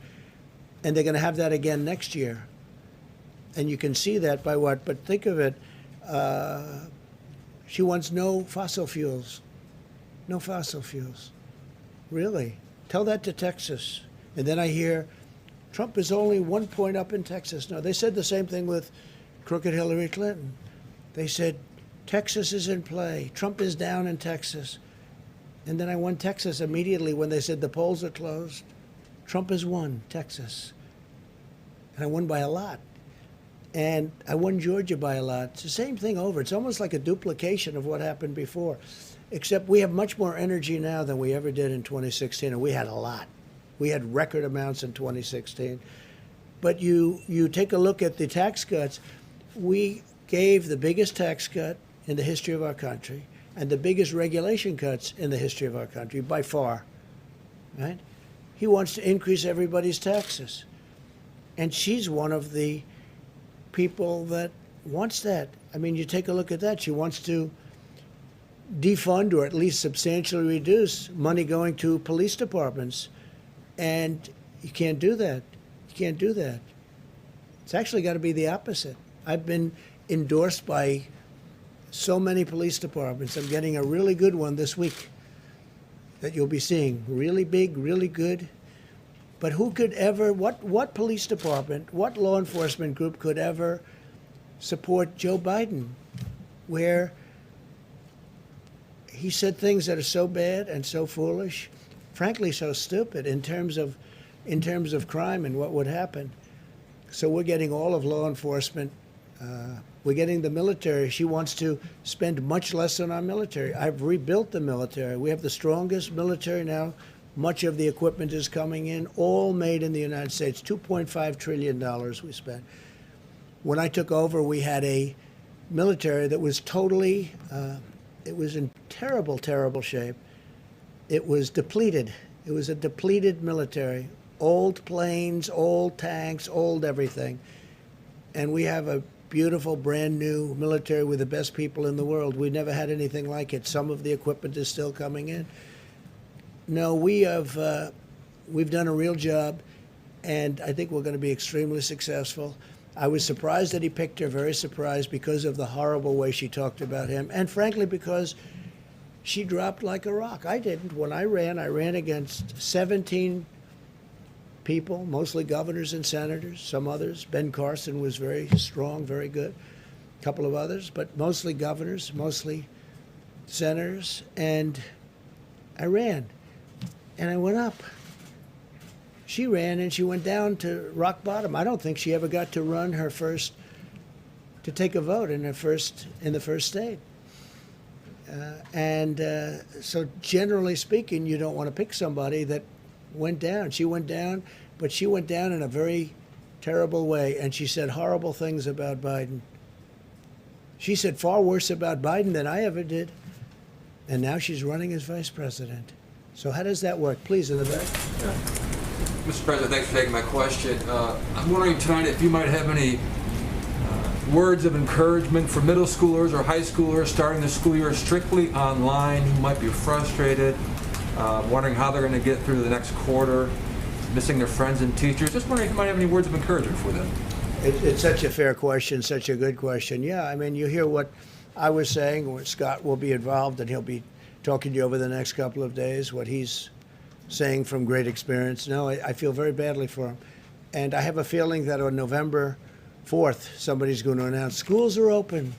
And they're going to have that again next year. And you can see that by what? But think of it. She wants no fossil fuels. No fossil fuels. Really? Tell that to Texas. And then I hear Trump is only 1 point up in Texas. No, they said the same thing with crooked Hillary Clinton. They said Texas is in play. Trump is down in Texas. And then I won Texas immediately when they said the polls are closed. Trump has won Texas. And I won by a lot. And I won Georgia by a lot. It's the same thing over. It's almost like a duplication of what happened before, except we have much more energy now than we ever did in 2016, and we had a lot. We had record amounts in 2016. But you take a look at the tax cuts. We gave the biggest tax cut in the history of our country and the biggest regulation cuts in the history of our country by far, right? He wants to increase everybody's taxes. And she's one of the people that wants that. I mean, you take a look at that. She wants to defund or at least substantially reduce money going to police departments. And you can't do that. You can't do that. It's actually got to be the opposite. I've been endorsed by so many police departments. I'm getting a really good one this week that you'll be seeing. Really big, really good. But who could ever, what police department, what law enforcement group could ever support Joe Biden, where he said things that are so bad and so foolish, frankly so stupid in terms of crime and what would happen. So we're getting all of law enforcement. We're getting the military. She wants to spend much less on our military. I've rebuilt the military. We have the strongest military now. Much of the equipment is coming in, all made in the United States. $2.5 trillion we spent. When I took over, we had a military that was totally, it was in terrible, terrible shape. It was depleted. It was a depleted military. Old planes, old tanks, old everything. And we have a beautiful, brand new military with the best people in the world. We never had anything like it. Some of the equipment is still coming in. No, we've done a real job, and I think we're going to be extremely successful. I was surprised that he picked her, very surprised because of the horrible way she talked about him, and frankly because she dropped like a rock. I didn't. When I ran against 17 people, mostly governors and senators, some others. Ben Carson was very strong, very good. A couple of others, but mostly governors, mostly senators, and I ran. And I went up. She ran and she went down to rock bottom. I don't think she ever got to run to take a vote in the first state. So generally speaking, you don't want to pick somebody that went down. She went down, but she went down in a very terrible way, and she said horrible things about Biden. She said far worse about Biden than I ever did, and now she's running as vice president. So how does that work? Please, in the back. Mr. President, thanks for taking my question. I'm wondering tonight if you might have any words of encouragement for middle schoolers or high schoolers starting the school year strictly online who might be frustrated, wondering how they're going to get through the next quarter, missing their friends and teachers. Just wondering if you might have any words of encouragement for them. It's such a fair question, such a good question. Yeah, I mean, you hear what I was saying. Scott will be involved, and he'll be talking to you over the next couple of days, what he's saying from great experience. No, I feel very badly for him. And I have a feeling that on November 4th, somebody's going to announce schools are open,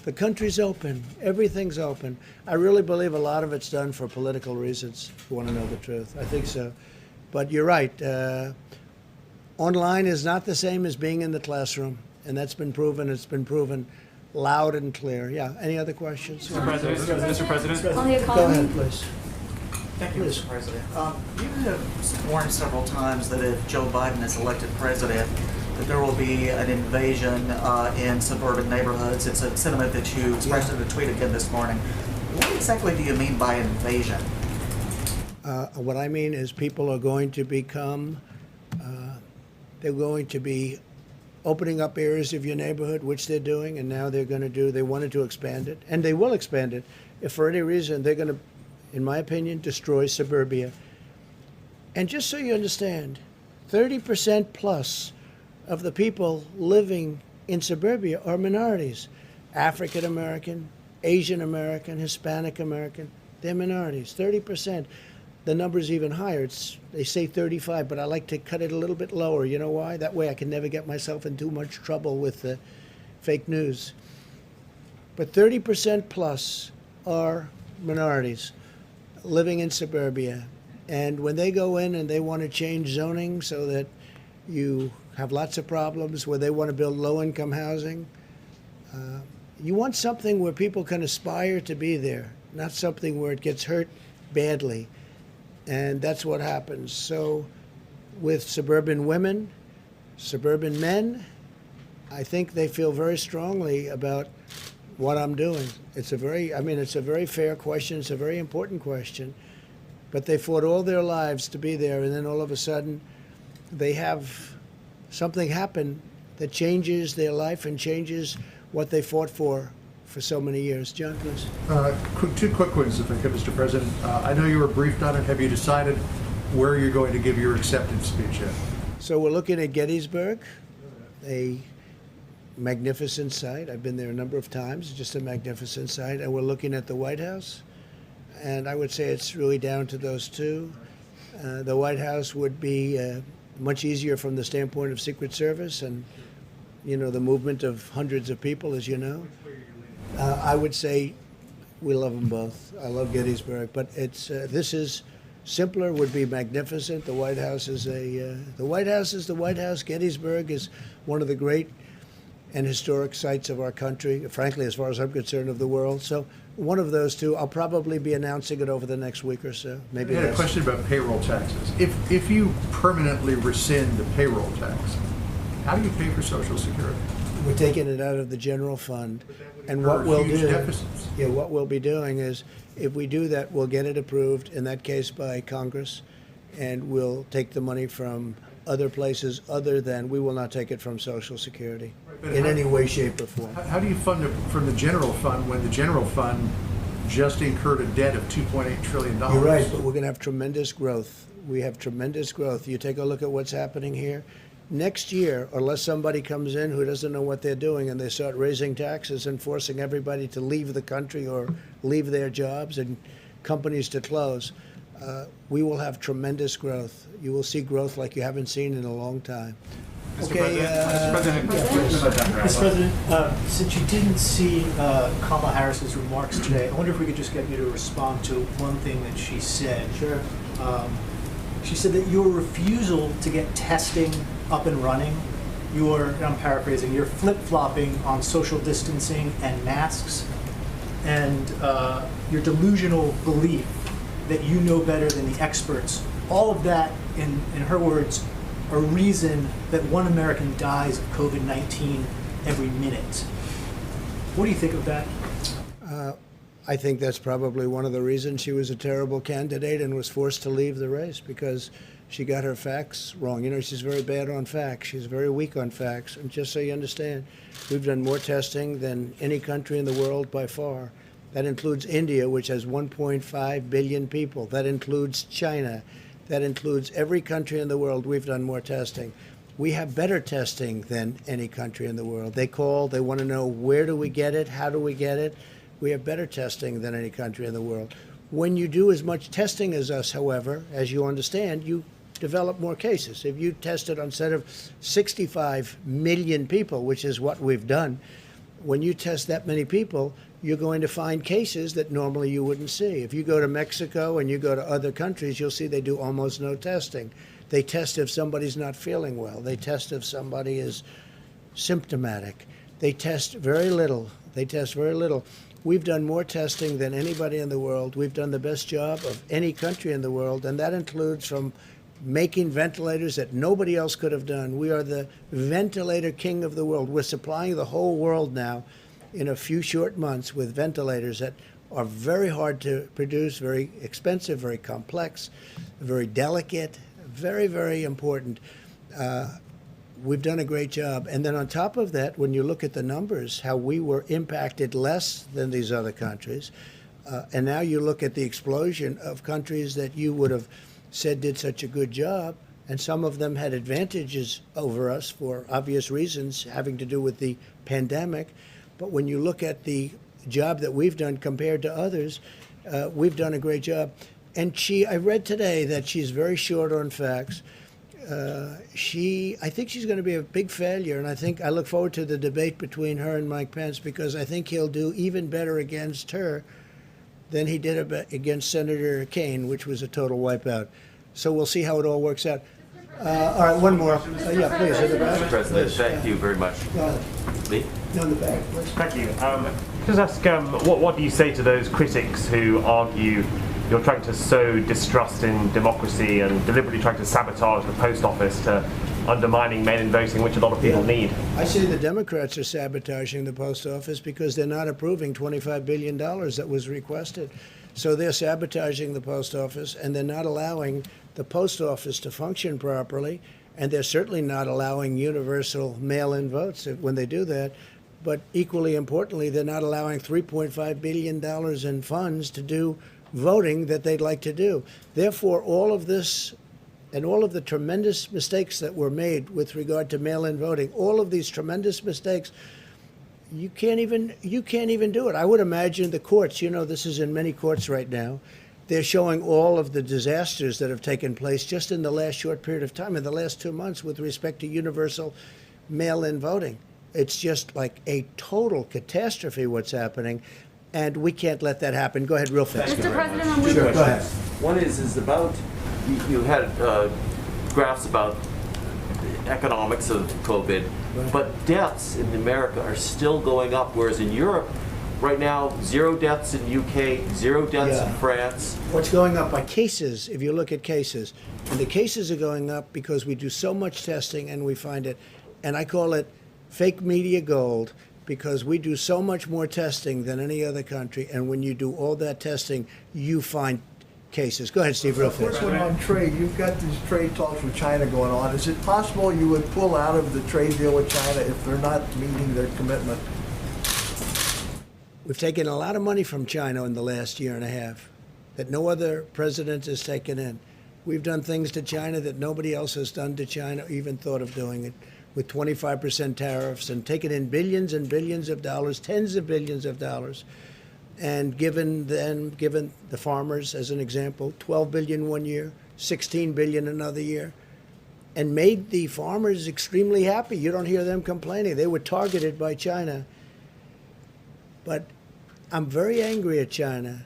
the country's open, everything's open. I really believe a lot of it's done for political reasons, if you want to know the truth. I think so. But you're right. Online is not the same as being in the classroom, and that's been proven. It's been proven loud and clear. Yeah. Any other questions? Mr. President? Only a Go comment? ahead, please. Thank you, Mr. President. You have warned several times that if Joe Biden is elected president, that there will be an invasion in suburban neighborhoods. It's a sentiment that you expressed in a tweet again this morning. What exactly do you mean by invasion? What I mean is people are going to become, they're going to be opening up areas of your neighborhood, which they're doing, and now they wanted to expand it, and they will expand it. If for any reason they're going to, in my opinion, destroy suburbia. And just so you understand, 30% plus of the people living in suburbia are minorities. African American, Asian American, Hispanic American, they're minorities, 30%. The number's even higher. They say 35, but I like to cut it a little bit lower. You know why? That way I can never get myself in too much trouble with the fake news. But 30% plus are minorities living in suburbia. And when they go in and they want to change zoning so that you have lots of problems, where they want to build low-income housing. You want something where people can aspire to be there, not something where it gets hurt badly. And that's what happens. So with suburban women, suburban men, I think they feel very strongly about what I'm doing. It's a very fair question. It's a very important question. But they fought all their lives to be there, and then all of a sudden they have something happen that changes their life and changes what they fought for so many years. John, please. Two quick ones, if I could, Mr. President. I know you were briefed on it. Have you decided where you're going to give your acceptance speech yet? So we're looking at Gettysburg, a magnificent site. I've been there a number of times, just a magnificent site. And we're looking at the White House. And I would say it's really down to those two. The White House would be much easier from the standpoint of Secret Service and, the movement of hundreds of people, as you know. I would say we love them both. I love Gettysburg, but this is simpler. Would be magnificent. The White House is the White House is the White House. Gettysburg is one of the great and historic sites of our country. Frankly, as far as I'm concerned, of the world. So one of those two. I'll probably be announcing it over the next week or so. Maybe. I had a question about payroll taxes. If you permanently rescind the payroll tax, how do you pay for Social Security? We're taking it out of the general fund, and incur what we'll huge do, deficits. what we'll be doing is, if we do that, we'll get it approved, in that case by Congress, and we'll take the money from other places other than, we will not take it from Social Security But in how- any way, shape, or form. How do you fund it from the general fund when the general fund just incurred a debt of $2.8 trillion? You're right, but we're going to have tremendous growth. We have tremendous growth. You take a look at what's happening here. Next year, unless somebody comes in who doesn't know what they're doing and they start raising taxes and forcing everybody to leave the country or leave their jobs and companies to close, we will have tremendous growth. You will see growth like you haven't seen in a long time. Mr. President, Mr. President, since you didn't see Kamala Harris's remarks today, I wonder if we could just get you to respond to one thing that she said. Sure. She said that your refusal to get testing up and running, I'm paraphrasing, you're flip-flopping on social distancing and masks, and your delusional belief that you know better than the experts. All of that, in her words, a reason that one American dies of COVID-19 every minute. What do you think of that? I think that's probably one of the reasons she was a terrible candidate and was forced to leave the race, because she got her facts wrong. She's very bad on facts. She's very weak on facts. And just so you understand, we've done more testing than any country in the world by far. That includes India, which has 1.5 billion people. That includes China. That includes every country in the world. We've done more testing. We have better testing than any country in the world. They call, they want to know, where do we get it? How do we get it? We have better testing than any country in the world. When you do as much testing as us, however, as you understand, you develop more cases. If you tested on a set of 65 million people, which is what we've done, when you test that many people, you're going to find cases that normally you wouldn't see. If you go to Mexico and you go to other countries, you'll see they do almost no testing. They test if somebody's not feeling well. They test if somebody is symptomatic. They test very little. We've done more testing than anybody in the world. We've done the best job of any country in the world, and that includes from making ventilators that nobody else could have done. We are the ventilator king of the world. We're supplying the whole world now in a few short months with ventilators that are very hard to produce, very expensive, very complex, very delicate, very, very important. We've done a great job. And then on top of that, when you look at the numbers, how we were impacted less than these other countries, and now you look at the explosion of countries that you would have said did such a good job, and some of them had advantages over us for obvious reasons having to do with the pandemic. But when you look at the job that we've done compared to others, we've done a great job. And I read today that she's very short on facts. I think she's going to be a big failure, and I look forward to the debate between her and Mike Pence, because I think he'll do even better against her than he did against Senator Kaine, which was a total wipeout. So we'll see how it all works out. All right, one more. Yeah, please, in the back. Mr. President, Please. thank you very much. Go ahead. Me? No, in the back, please. Thank you. Just ask, what do you say to those critics who argue you're trying to sow distrust in democracy and deliberately trying to sabotage the post office to undermining mail-in voting, which a lot of people need? I say the Democrats are sabotaging the post office because they're not approving $25 billion that was requested. So they're sabotaging the post office, and they're not allowing the post office to function properly, and they're certainly not allowing universal mail-in votes when they do that. But equally importantly, they're not allowing $3.5 billion in funds to do voting that they'd like to do. Therefore, all of this and all of the tremendous mistakes that were made with regard to mail-in voting, all of these tremendous mistakes, you can't even do it. I would imagine the courts, this is in many courts right now, they're showing all of the disasters that have taken place just in the last short period of time, in the last 2 months, with respect to universal mail-in voting. It's just like a total catastrophe what's happening, and we can't let that happen. Go ahead real fast. Mr. President, I'm Sure, go ahead. One is about, you had graphs about the economics of COVID, Right. but deaths in America are still going up, whereas in Europe, right now, 0 deaths in UK, 0 deaths in Yeah. France. What's going up by cases, if you look at cases, and the cases are going up because we do so much testing and we find it, and I call it fake media gold, because we do so much more testing than any other country, and when you do all that testing, you find cases. Go ahead, Steve, real First fast. one on trade, you've got these trade talks with China going on. Is it possible you would pull out of the trade deal with China if they're not meeting their commitment? We've taken a lot of money from China in the last year and a half that no other president has taken in. We've done things to China that nobody else has done to China, or even thought of doing it, with 25% tariffs, and taken in billions and billions of dollars, tens of billions of dollars, and given the farmers, as an example, $12 billion one year, $16 billion another year, and made the farmers extremely happy. You don't hear them complaining. They were targeted by China. But I'm very angry at China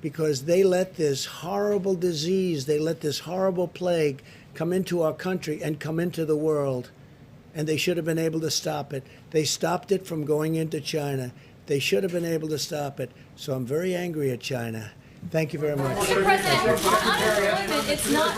because they let this horrible disease, they let this horrible plague come into our country and come into the world. And they should have been able to stop it. They stopped it from going into China. They should have been able to stop it. So I'm very angry at China. Thank you very much. Mr. President, on unemployment, it's not